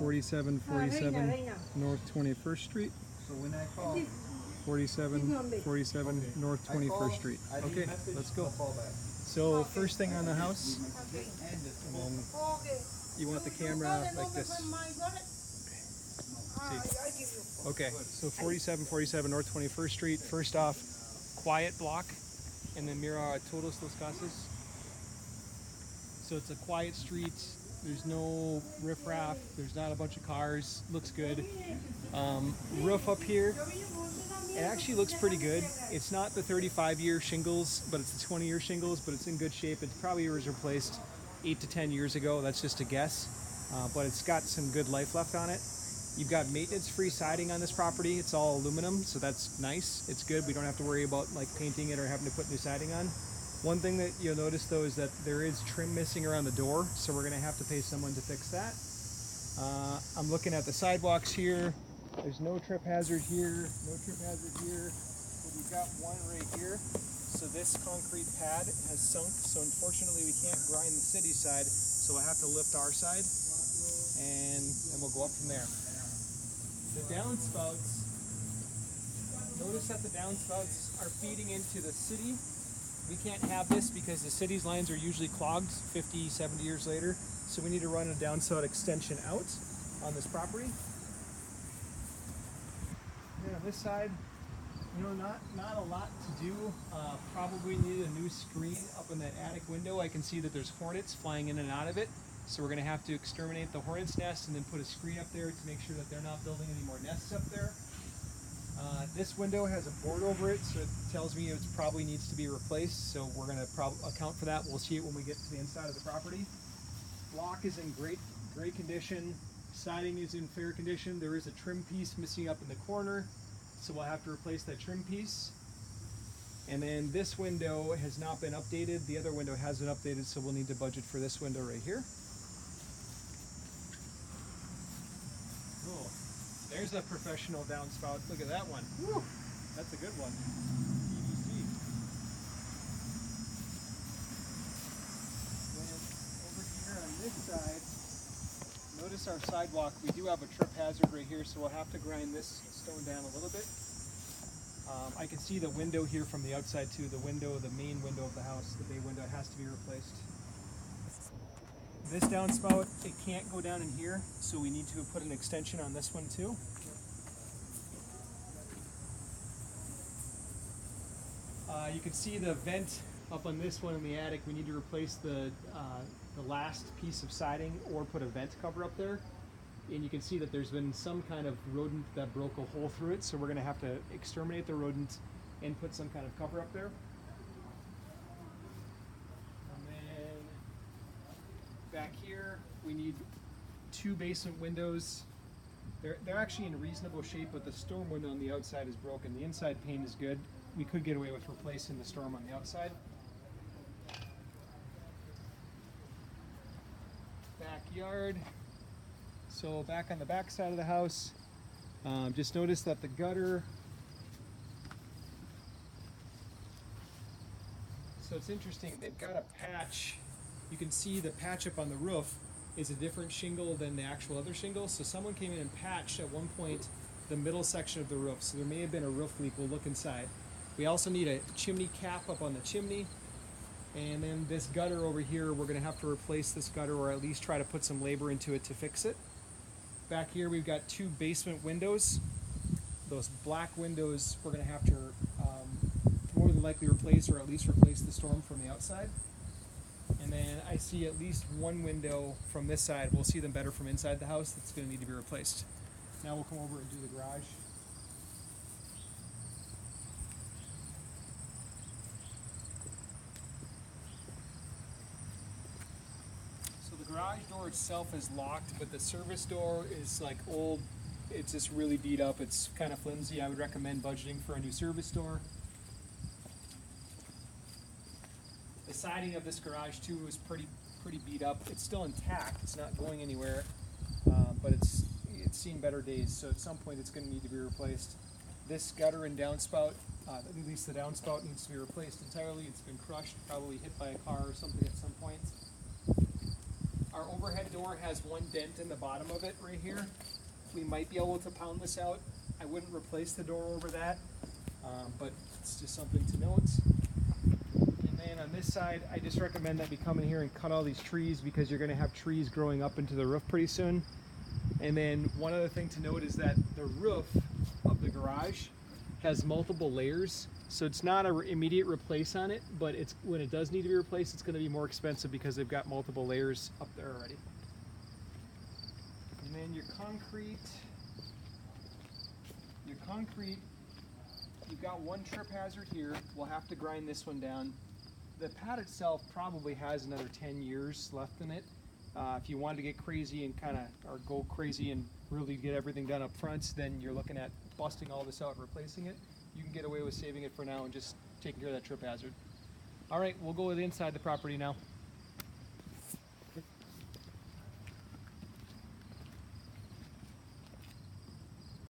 4747 North 21st Street. So when I call, 4747 North 21st Street. Okay, let's go. So first thing on the house, and then you want the camera like this. See. Okay, so 4747 North 21st Street. First off, quiet block, and then mira a todos los casas. So it's a quiet street. There's no riffraff. There's not a bunch of cars. Looks good. Roof up here. It actually looks pretty good. It's not the 35-year shingles, but it's the 20-year shingles, but it's in good shape. It probably was replaced 8 to 10 years ago. That's just a guess. But it's got some good life left on it. You've got maintenance-free siding on this property. It's all aluminum, so that's nice. It's good. We don't have to worry about like painting it or having to put new siding on. One thing that you'll notice though is that there is trim missing around the door, so we're going to have to pay someone to fix that. I'm looking at the sidewalks here. There's no trip hazard here, no trip hazard here. But we've got one right here. So this concrete pad has sunk, so unfortunately we can't grind the city side, so we'll have to lift our side, and then we'll go up from there. The downspouts, notice that the downspouts are feeding into the city. We can't have this because the city's lines are usually clogged 50, 70 years later, so we need to run a downspout extension out on this property. And on this side, you know, not a lot to do. Probably need a new screen up in that attic window. I can see that there's hornets flying in and out of it, so we're going to have to exterminate the hornet's nest and then put a screen up there to make sure that they're not building any more nests up there. This window has a board over it, so it tells me it probably needs to be replaced, so we're going to account for that. We'll see it when we get to the inside of the property. Block is in great condition. Siding is in fair condition. There is a trim piece missing up in the corner, so we'll have to replace that trim piece. And then this window has not been updated. The other window has been updated, so we'll need to budget for this window right here. Cool. There's a professional downspout. Look at that one. Woo! That's a good one. PVC. And over here on this side, notice our sidewalk. We do have a trip hazard right here, so we'll have to grind this stone down a little bit. I can see the window here from the outside too. The main window of the house, the bay window, has to be replaced. This downspout, it can't go down in here, so we need to put an extension on this one too. You can see the vent up on this one in the attic. We need to replace the last piece of siding or put a vent cover up there. And you can see that there's been some kind of rodent that broke a hole through it, so we're going to have to exterminate the rodent and put some kind of cover up there. And then back here, we need 2 basement windows. They're actually in reasonable shape, but the storm window on the outside is broken. The inside pane is good. We could get away with replacing the storm on the outside. Backyard. So back on the back side of the house, just notice that the gutter, so it's interesting, they've got a patch. You can see the patch up on the roof is a different shingle than the actual other shingle. So someone came in and patched at one point the middle section of the roof. So there may have been a roof leak. We'll look inside. We also need a chimney cap up on the chimney. And then this gutter over here, we're going to have to replace this gutter, or at least try to put some labor into it to fix it. Back here we've got 2 basement windows. Those black windows we're going to have to more than likely replace, or at least replace the storm from the outside. And then I see at least 1 window from this side. We'll see them better from inside the house. That's going to need to be replaced. Now we'll come over and do the garage. The garage door itself is locked, but the service door is like old. It's just really beat up. It's kind of flimsy. I would recommend budgeting for a new service door. The siding of this garage too is pretty beat up. It's still intact. It's not going anywhere, but it's seen better days. So at some point it's going to need to be replaced. This gutter and downspout, at least the downspout, needs to be replaced entirely. It's been crushed, probably hit by a car or something at some point. Our overhead door has one dent in the bottom of it right here. We might be able to pound this out. I wouldn't replace the door over that, but it's just something to note. And then on this side, I just recommend that we come in here and cut all these trees because you're going to have trees growing up into the roof pretty soon. And then one other thing to note is that the roof of the garage has multiple layers. So it's not an immediate replace on it, but it's when it does need to be replaced, it's going to be more expensive because they've got multiple layers up there already. And then your concrete, you've got one trip hazard here. We'll have to grind this one down. The pad itself probably has another 10 years left in it. If you wanted to get crazy and or go crazy and really get everything done up front, then you're looking at busting all this out and replacing it. You can get away with saving it for now and just taking care of that trip hazard. All right, we'll go with inside the property now.